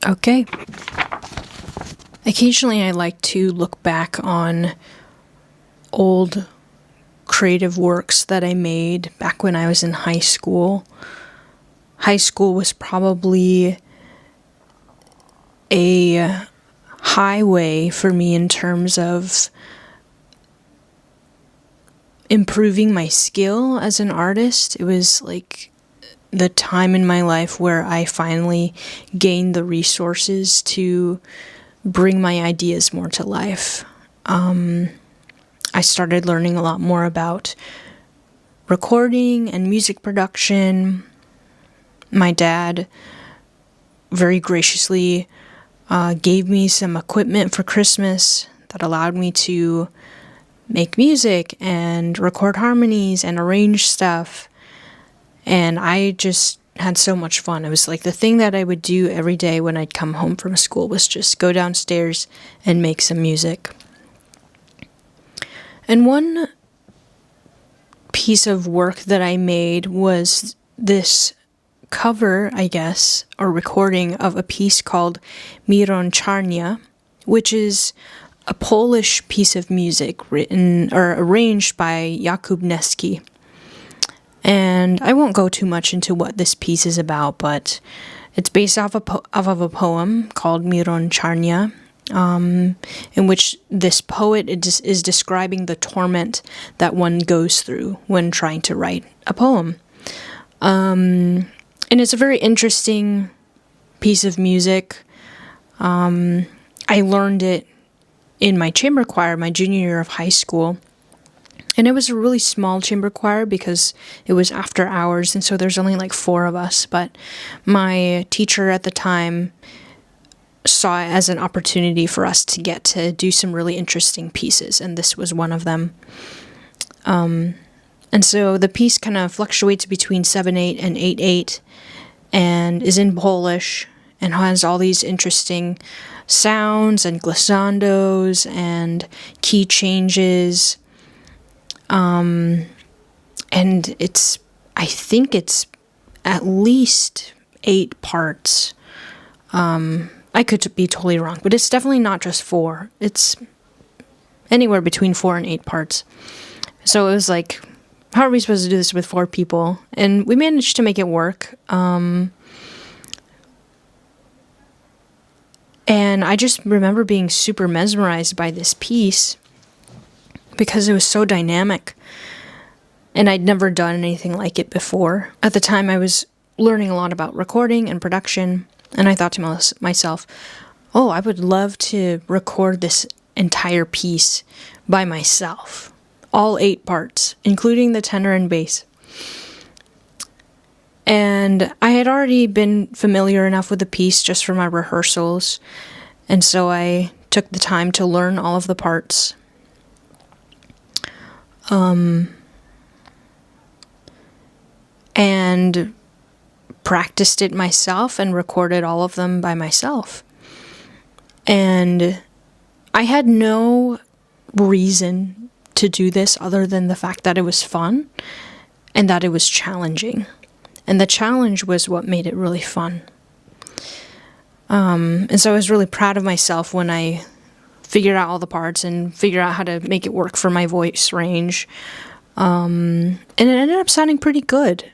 Okay. Occasionally I like to look back on old creative works that I made back when I was in high school. High school was probably a highway for me in terms of improving my skill as an artist. It was like the time in my life where I finally gained the resources to bring my ideas more to life. I started learning a lot more about recording and music production. My dad very graciously gave me some equipment for Christmas that allowed me to make music and record harmonies and arrange stuff. And I just had so much fun. It was like the thing that I would do every day when I'd come home from school was just go downstairs and make some music. And one piece of work that I made was this cover, I guess, or recording of a piece called Mironczarnia, which is a Polish piece of music written or arranged by Jakub Neske. And I won't go too much into what this piece is about, but it's based off of a poem called Mironczarnia, in which this poet is describing the torment that one goes through when trying to write a poem. And it's a very interesting piece of music. I learned it in my chamber choir my junior year of high school. And it was a really small chamber choir because it was after hours, and so there's only like 4 of us. But my teacher at the time saw it as an opportunity for us to get to do some really interesting pieces, and this was one of them. And so the piece kind of fluctuates between 7/8 and 8/8 and is in Polish and has all these interesting sounds and glissandos and key changes. And I think it's at least 8 parts. I could be totally wrong, but it's definitely not just 4. It's anywhere between 4 and 8 parts. So it was like, how are we supposed to do this with 4 people? And we managed to make it work. And I just remember being super mesmerized by this piece because it was so dynamic. And I'd never done anything like it before. At the time, I was learning a lot about recording and production, and I thought to myself, oh, I would love to record this entire piece by myself. All 8 parts, including the tenor and bass. And I had already been familiar enough with the piece just from my rehearsals, and so I took the time to learn all of the parts. And practiced it myself and recorded all of them by myself. And I had no reason to do this other than the fact that it was fun and that it was challenging. And the challenge was what made it really fun. And so I was really proud of myself when I figured out all the parts and figured out how to make it work for my voice range. And it ended up sounding pretty good.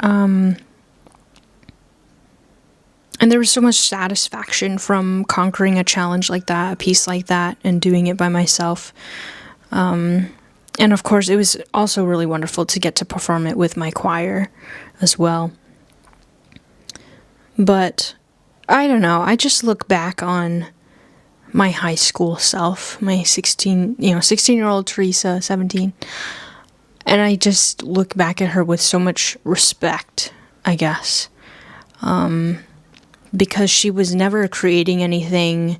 And there was so much satisfaction from conquering a challenge like that, a piece like that, and doing it by myself. And of course, it was also really wonderful to get to perform it with my choir as well. But I don't know, I just look back on my high school self, my 16-year-old Theresa, 17, and I just look back at her with so much respect, I guess. Because she was never creating anything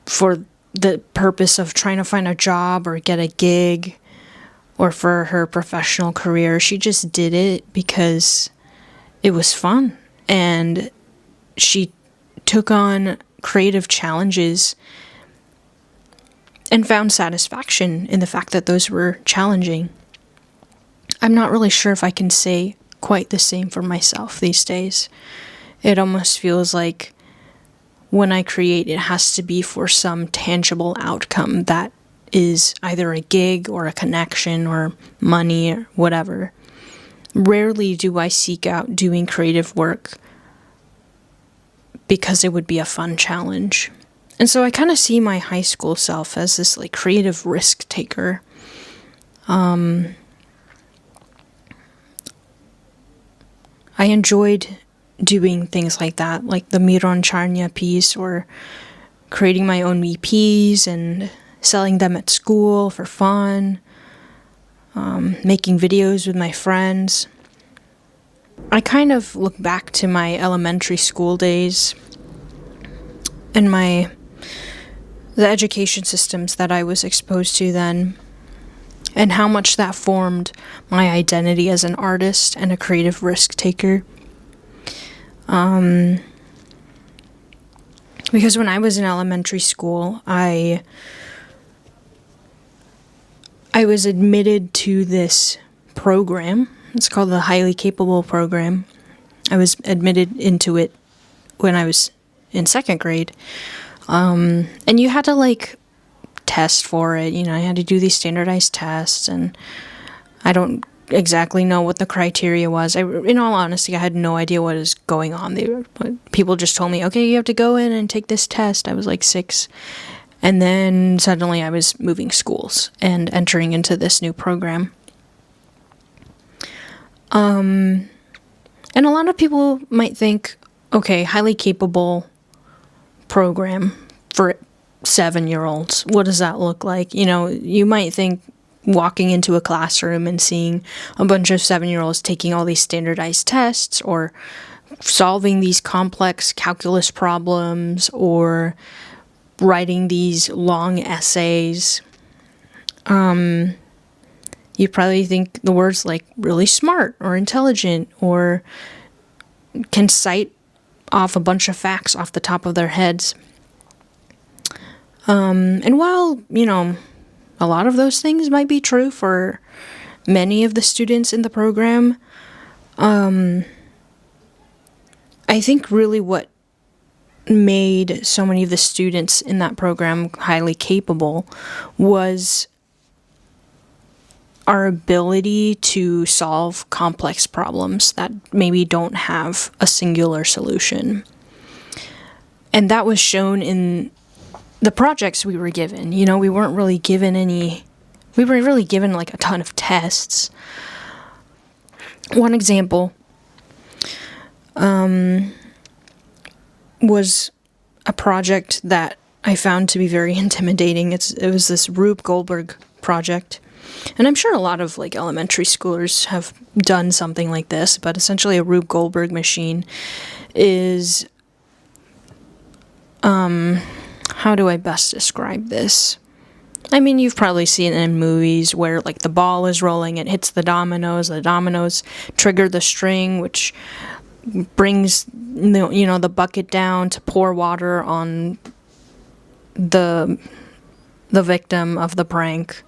for the purpose of trying to find a job or get a gig or for her professional career. She just did it because it was fun. And she took on creative challenges and found satisfaction in the fact that those were challenging. I'm not really sure if I can say quite the same for myself these days. It almost feels like when I create, it has to be for some tangible outcome that is either a gig or a connection or money or whatever. Rarely do I seek out doing creative work because it would be a fun challenge. And so I kind of see my high school self as this like creative risk taker. I enjoyed doing things like that, like the Mironczarnia piece, or creating my own EPs and selling them at school for fun, making videos with my friends. I kind of look back to my elementary school days and the education systems that I was exposed to then, and how much that formed my identity as an artist and a creative risk taker. Because when I was in elementary school, I was admitted to this program. It's called the Highly Capable Program. I was admitted into it when I was in second grade. And you had to like test for it. You know, I had to do these standardized tests, and I don't exactly know what the criteria was. In all honesty, I had no idea what was going on. People just told me, okay, you have to go in and take this test. I was like 6. And then suddenly I was moving schools and entering into this new program. And a lot of people might think, okay, highly capable program for 7-year-olds. What does that look like? You know, you might think walking into a classroom and seeing a bunch of 7-year-olds taking all these standardized tests or solving these complex calculus problems or writing these long essays. You probably think the words like really smart or intelligent or can cite off a bunch of facts off the top of their heads. And while, you know, a lot of those things might be true for many of the students in the program, I think really what made so many of the students in that program highly capable was our ability to solve complex problems that maybe don't have a singular solution. And that was shown in the projects we were given. You know, we weren't really given like a ton of tests. One example was a project that I found to be very intimidating. It was this Rube Goldberg project. And I'm sure a lot of like elementary schoolers have done something like this, but essentially a Rube Goldberg machine is, how do I best describe this? I mean, you've probably seen it in movies where like the ball is rolling, it hits the dominoes trigger the string, which brings the bucket down to pour water on the victim of the prank.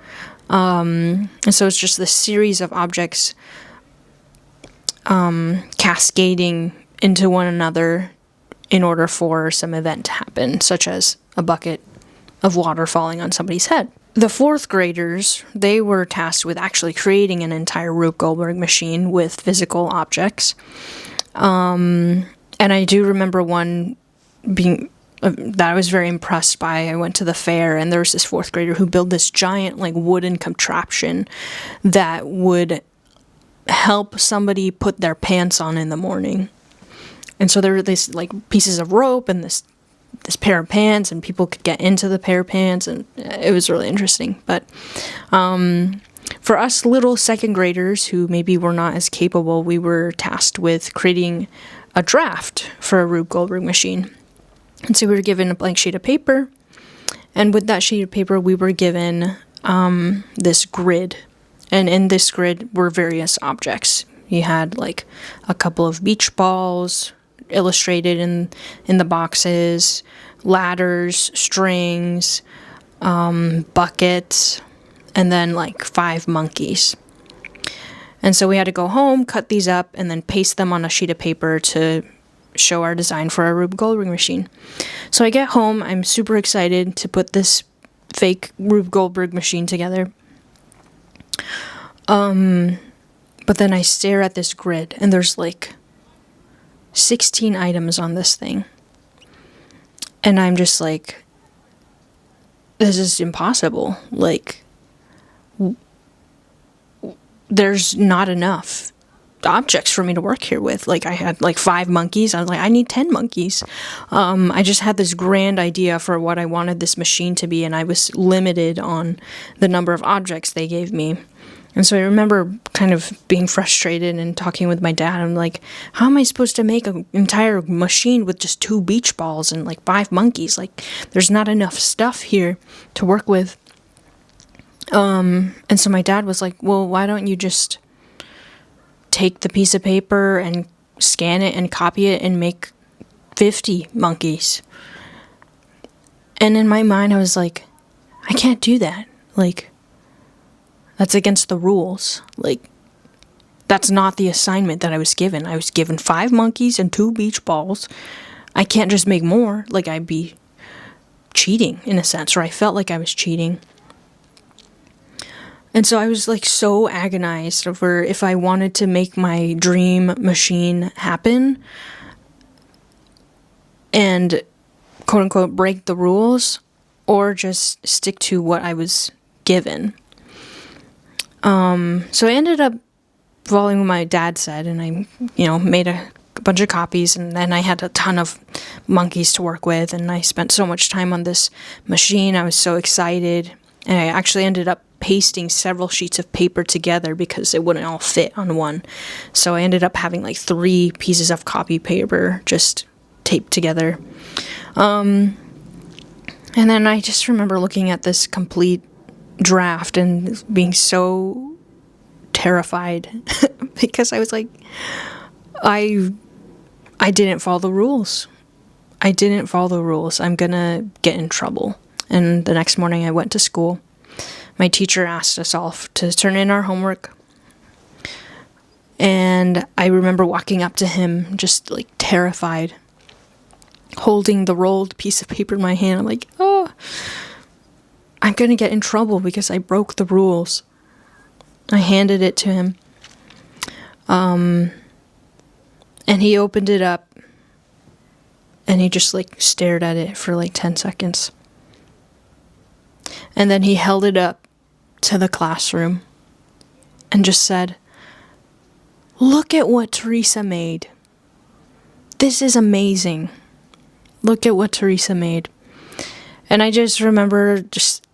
And so it's just this series of objects cascading into one another in order for some event to happen, such as a bucket of water falling on somebody's head. The 4th graders, they were tasked with actually creating an entire Rube Goldberg machine with physical objects. And I do remember one being that I was very impressed by. I went to the fair, and there was this 4th grader who built this giant like wooden contraption that would help somebody put their pants on in the morning. And so there were these like pieces of rope and this pair of pants, and people could get into the pair of pants, and it was really interesting. But for us little 2nd graders who maybe were not as capable, we were tasked with creating a draft for a Rube Goldberg machine. And so we were given a blank sheet of paper, and with that sheet of paper we were given this grid. And in this grid were various objects. You had like a couple of beach balls illustrated in the boxes, ladders, strings, buckets, and then like 5 monkeys. And so we had to go home, cut these up, and then paste them on a sheet of paper to show our design for our Rube Goldberg machine. So I get home, I'm super excited to put this fake Rube Goldberg machine together. But then I stare at this grid, and there's like 16 items on this thing. And I'm just like, this is impossible. Like, there's not enough objects for me to work here with. Like, I had like 5 monkeys. I was like, I need 10 monkeys. I just had this grand idea for what I wanted this machine to be, and I was limited on the number of objects they gave me. And so I remember kind of being frustrated and talking with my dad. I'm like, how am I supposed to make an entire machine with just 2 beach balls and like 5 monkeys? Like, there's not enough stuff here to work with. And so my dad was like, well, why don't you just take the piece of paper and scan it and copy it and make 50 monkeys? And in my mind, I was like, I can't do that. Like, that's against the rules. Like, that's not the assignment that I was given. I was given 5 monkeys and 2 beach balls. I can't just make more. Like, I'd be cheating in a sense, or I felt like I was cheating. And so I was like so agonized over if I wanted to make my dream machine happen and quote unquote break the rules, or just stick to what I was given. So I ended up following what my dad said, and I, made a bunch of copies, and then I had a ton of monkeys to work with, and I spent so much time on this machine. I was so excited, and I actually ended up pasting several sheets of paper together because it wouldn't all fit on one. So I ended up having like 3 pieces of copy paper just taped together. And then I just remember looking at this complete draft and being so terrified because I was like, I didn't follow the rules. I didn't follow the rules. I'm gonna get in trouble. And the next morning I went to school. My teacher asked us all to turn in our homework. And I remember walking up to him just like terrified, holding the rolled piece of paper in my hand. I'm like, oh, I'm going to get in trouble because I broke the rules. I handed it to him. And he opened it up and he just like stared at it for like 10 seconds. And then he held it up to the classroom and just said, look at what Theresa made. This is amazing. Look at what Theresa made. And I just remember just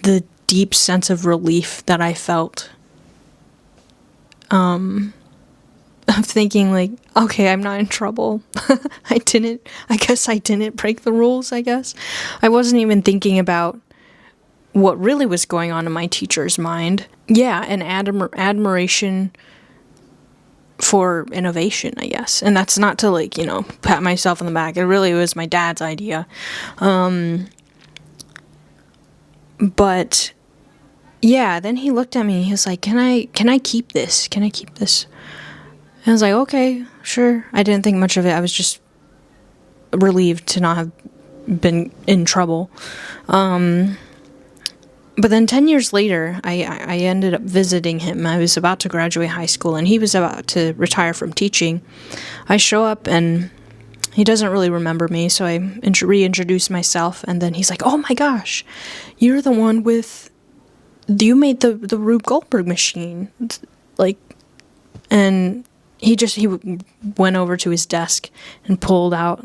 the deep sense of relief that I felt. Of thinking like, okay, I'm not in trouble. I guess I didn't break the rules, I guess. I wasn't even thinking about what really was going on in my teacher's mind. Yeah, an admiration for innovation, I guess. And that's not to like, pat myself on the back. It really was my dad's idea. But yeah, then he looked at me. He was like, can I keep this? Can I keep this? And I was like, okay, sure. I didn't think much of it. I was just relieved to not have been in trouble. But then 10 years later, I ended up visiting him. I was about to graduate high school, and he was about to retire from teaching. I show up, and he doesn't really remember me, so I reintroduce myself, and then he's like, oh my gosh, you're the one you made the Rube Goldberg machine. Like, and he went over to his desk and pulled out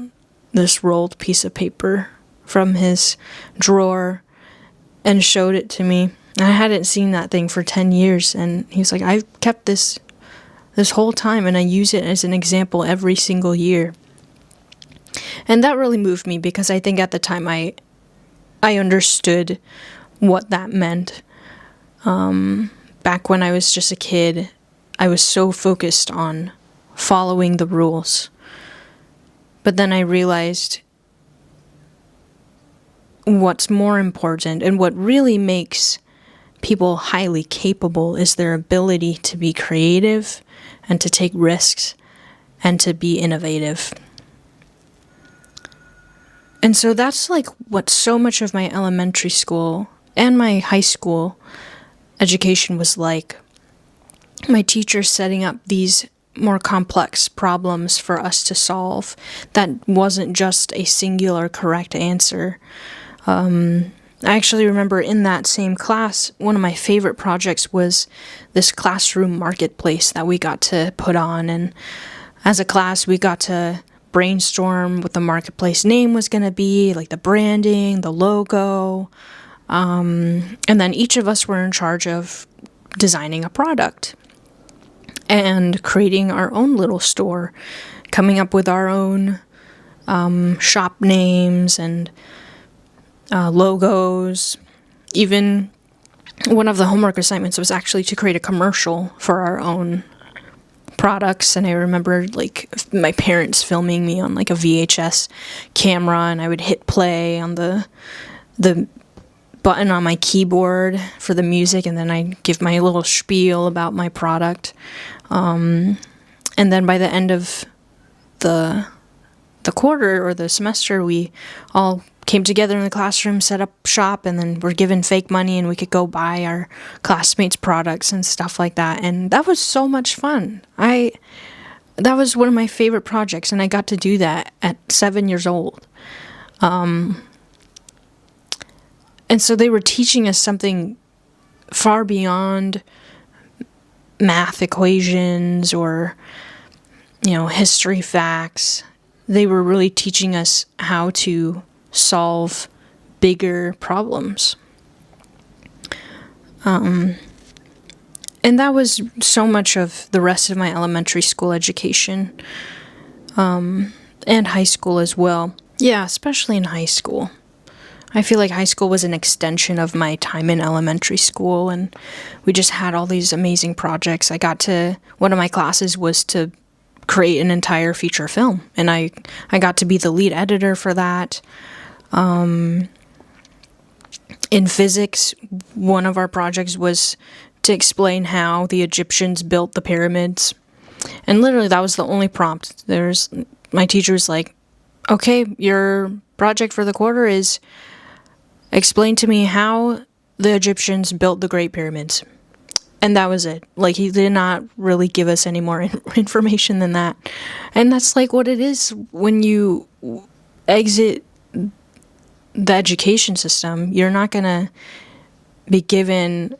this rolled piece of paper from his drawer and showed it to me. I hadn't seen that thing for 10 years, and he was like, I've kept this whole time, and I use it as an example every single year. And that really moved me because I think at the time I understood what that meant. Back when I was just a kid, I was so focused on following the rules. But then I realized what's more important and what really makes people highly capable is their ability to be creative and to take risks and to be innovative. And so that's like what so much of my elementary school and my high school education was like. My teachers setting up these more complex problems for us to solve that wasn't just a singular correct answer. I actually remember in that same class, one of my favorite projects was this classroom marketplace that we got to put on. And as a class, we got to brainstorm what the marketplace name was going to be, like the branding, the logo. And then each of us were in charge of designing a product and creating our own little store, coming up with our own shop names and logos. Even one of the homework assignments was actually to create a commercial for our own products. And I remember like my parents filming me on like a VHS camera, and I would hit play on the button on my keyboard for the music, and then I'd give my little spiel about my product. And then by the end of the quarter or the semester, we all came together in the classroom, set up shop, and then were given fake money, and we could go buy our classmates' products and stuff like that. And that was so much fun. That was one of my favorite projects, and I got to do that at 7 years old. And so they were teaching us something far beyond math equations or, history facts. They were really teaching us how to solve bigger problems. And that was so much of the rest of my elementary school education, and high school as well. Yeah, especially in high school. I feel like high school was an extension of my time in elementary school, and we just had all these amazing projects. One of my classes was to create an entire feature film, and I got to be the lead editor for that. In physics, one of our projects was to explain how the Egyptians built the pyramids. And literally that was the only prompt. My teacher was like, okay, your project for the quarter is explain to me how the Egyptians built the Great Pyramids. And that was it. Like, he did not really give us any more information than that. And that's like what it is when you exit the education system. You're not going to be given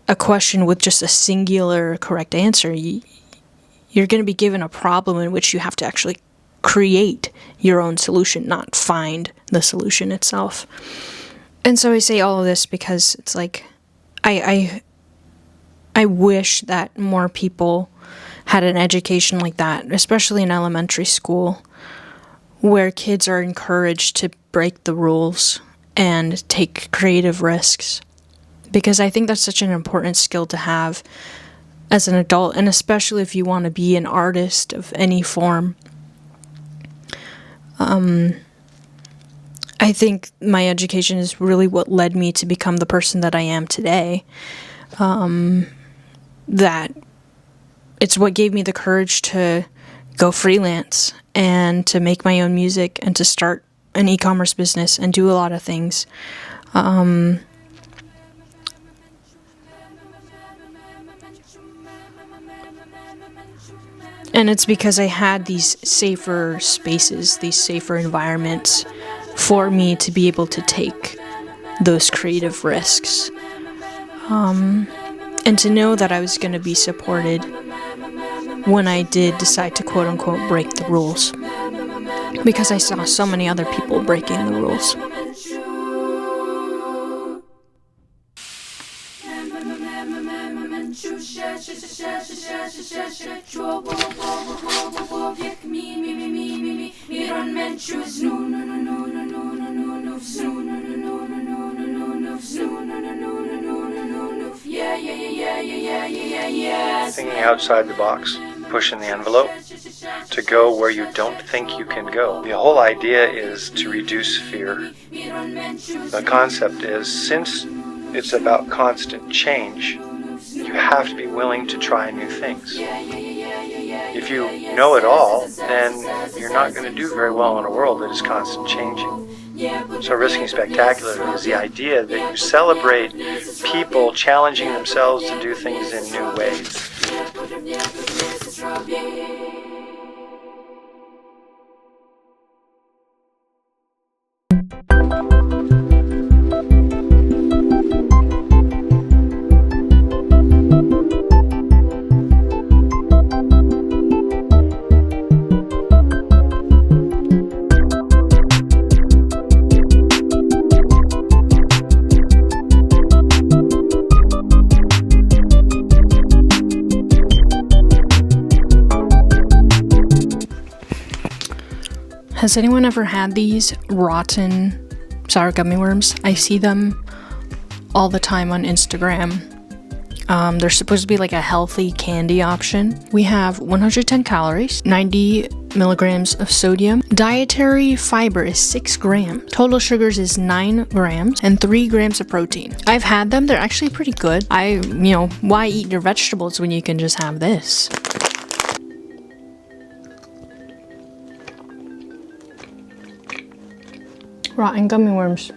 a question with just a singular correct answer. You're going to be given a problem in which you have to actually create your own solution, not find the solution itself. And so I say all of this because it's like, I wish that more people had an education like that, especially in elementary school, where kids are encouraged to break the rules and take creative risks. Because I think that's such an important skill to have as an adult, and especially if you want to be an artist of any form. I think my education is really what led me to become the person that I am today. That it's what gave me the courage to go freelance and to make my own music and to start an e-commerce business and do a lot of things. And it's because I had these safer spaces, these safer environments for me to be able to take those creative risks. And to know that I was going to be supported when I did decide to quote-unquote break the rules. Because I saw so many other people breaking the rules. Thinking outside the box, pushing the envelope, to go where you don't think you can go. The whole idea is to reduce fear. The concept is, since it's about constant change, you have to be willing to try new things. If you know it all, then you're not going to do very well in a world that is constantly changing. So risking spectacular is the idea that you celebrate people challenging themselves to do things in new ways. Has anyone ever had these rotten sour gummy worms? I see them all the time on Instagram. They're supposed to be like a healthy candy option. We have 110 calories, 90 milligrams of sodium. Dietary fiber is 6 grams. Total sugars is 9 grams and 3 grams of protein. I've had them. They're actually pretty good. Why eat your vegetables when you can just have this? Rotten gummy worms.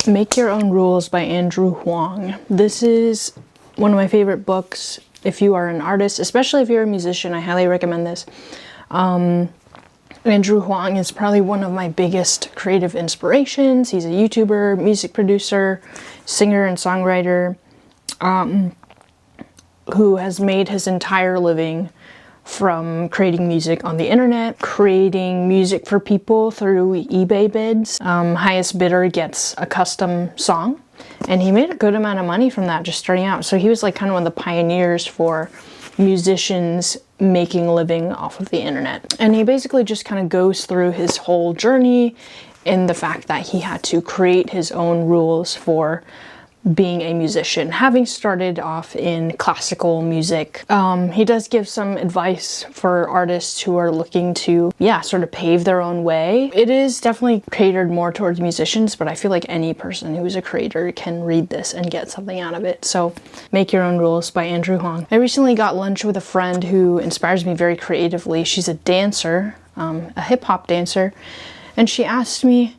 Make Your Own Rules by Andrew Huang. This is one of my favorite books. If you are an artist, especially if you're a musician, I highly recommend this. Andrew Huang is probably one of my biggest creative inspirations. He's a YouTuber, music producer, singer and songwriter, who has made his entire living from creating music on the internet, creating music for people through eBay bids. Highest bidder gets a custom song, and he made a good amount of money from that just starting out. So he was like kind of one of the pioneers for musicians making a living off of the internet. And he basically just kind of goes through his whole journey in the fact that he had to create his own rules for being a musician, having started off in classical music. He does give some advice for artists who are looking to, sort of pave their own way. It is definitely catered more towards musicians, but I feel like any person who is a creator can read this and get something out of it. So, Make Your Own Rules by Andrew Huang. I recently got lunch with a friend who inspires me very creatively. She's a dancer, a hip-hop dancer, and she asked me,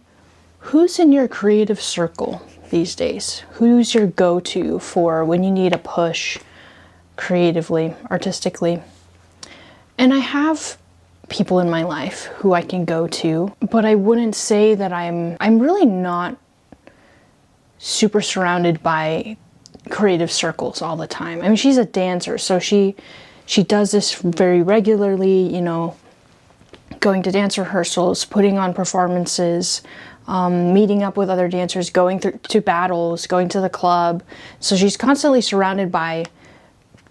who's in your creative circle these days? Who's your go-to for when you need a push creatively, artistically? And I have people in my life who I can go to, but I wouldn't say that I'm really not super surrounded by creative circles all the time. I mean, she's a dancer, so she does this very regularly, going to dance rehearsals, putting on performances, meeting up with other dancers, going to battles, going to the club. So she's constantly surrounded by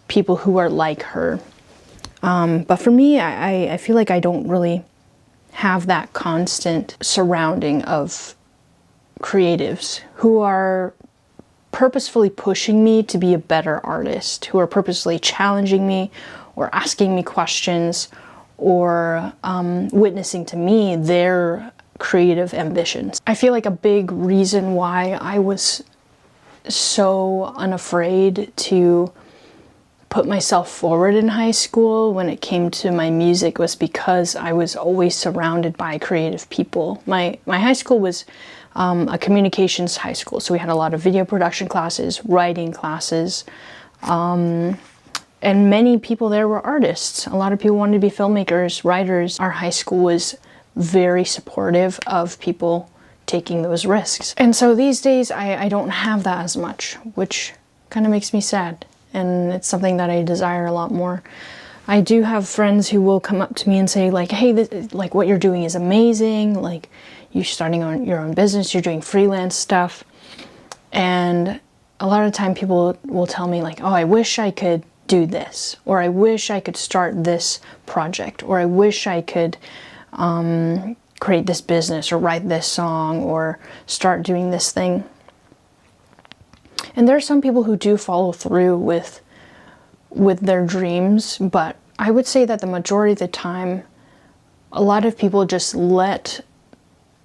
people who are like her. But for me, I feel like I don't really have that constant surrounding of creatives who are purposefully pushing me to be a better artist, who are purposely challenging me or asking me questions or witnessing to me their creative ambitions. I feel like a big reason why I was so unafraid to put myself forward in high school when it came to my music was because I was always surrounded by creative people. My high school was a communications high school, so we had a lot of video production classes, writing classes, and many people there were artists. A lot of people wanted to be filmmakers, writers. Our high school was very supportive of people taking those risks. And so these days I don't have that as much, which kind of makes me sad. And it's something that I desire a lot more. I do have friends who will come up to me and say like, hey, like what you're doing is amazing. Like you're starting on your own business, you're doing freelance stuff. And a lot of the time people will tell me like, oh, I wish I could do this, or I wish I could start this project, or I wish I could create this business or write this song or start doing this thing. And there are some people who do follow through with their dreams, but I would say that the majority of the time, a lot of people just let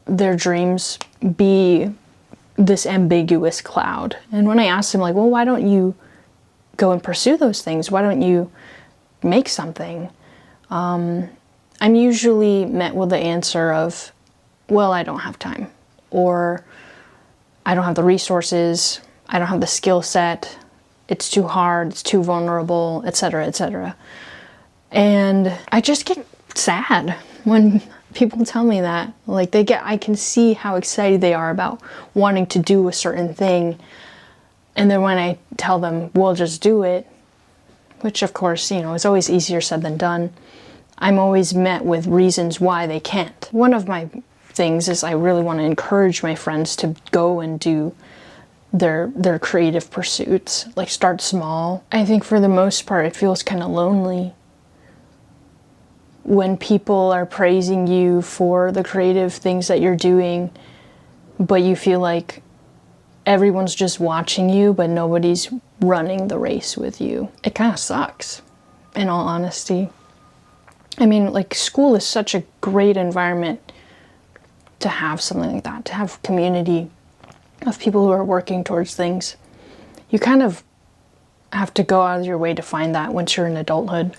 their dreams be this ambiguous cloud. And when I asked them like, well, why don't you go and pursue those things? Why don't you make something? I'm usually met with the answer of, well, I don't have time, or I don't have the resources, I don't have the skill set, it's too hard, it's too vulnerable, etc., etc. And I just get sad when people tell me that. Like, I can see how excited they are about wanting to do a certain thing, and then when I tell them, well, just do it, which of course, is always easier said than done, I'm always met with reasons why they can't. One of my things is I really want to encourage my friends to go and do their creative pursuits, like start small. I think for the most part it feels kind of lonely when people are praising you for the creative things that you're doing, but you feel like everyone's just watching you, but nobody's running the race with you. It kind of sucks, in all honesty. I mean, like, school is such a great environment to have something like that, to have community of people who are working towards things. You kind of have to go out of your way to find that once you're in adulthood.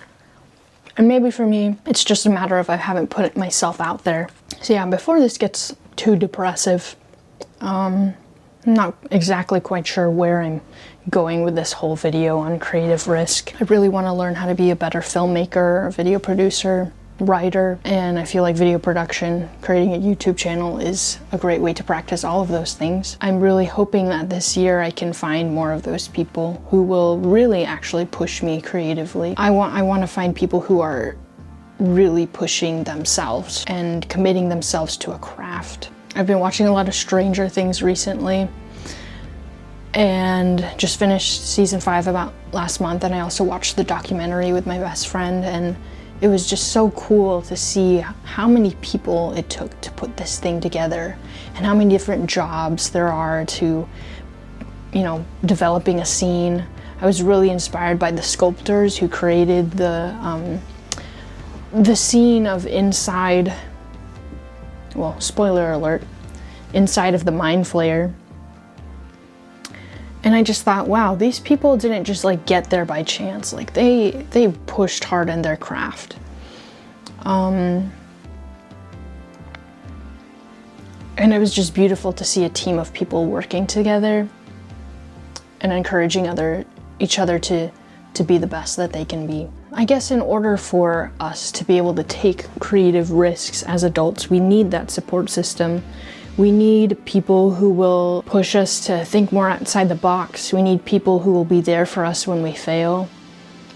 And maybe for me, it's just a matter of I haven't put myself out there. So yeah, before this gets too depressive, I'm not exactly quite sure where I'm going with this whole video on creative risk. I really want to learn how to be a better filmmaker, a video producer, writer, and I feel like video production, creating a YouTube channel is a great way to practice all of those things. I'm really hoping that this year I can find more of those people who will really actually push me creatively. I want to find people who are really pushing themselves and committing themselves to a craft. I've been watching a lot of Stranger Things recently, and just finished season 5 about last month, and I also watched the documentary with my best friend, and it was just so cool to see how many people it took to put this thing together and how many different jobs there are to, developing a scene. I was really inspired by the sculptors who created the scene of inside, well, spoiler alert, inside of the Mind Flayer. And I just thought, wow, these people didn't just get there by chance. Like, they pushed hard in their craft. And it was just beautiful to see a team of people working together and encouraging each other to be the best that they can be. I guess in order for us to be able to take creative risks as adults, we need that support system. We need people who will push us to think more outside the box. We need people who will be there for us when we fail.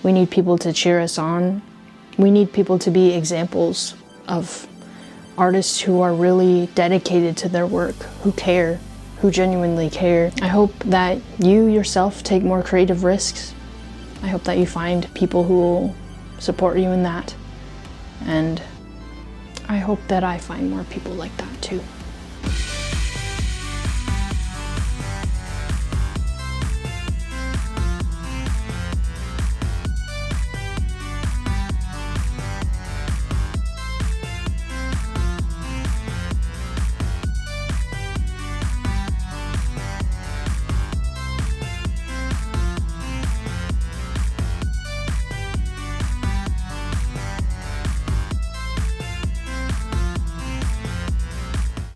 We need people to cheer us on. We need people to be examples of artists who are really dedicated to their work, who care, who genuinely care. I hope that you yourself take more creative risks. I hope that you find people who will support you in that. And I hope that I find more people like that too.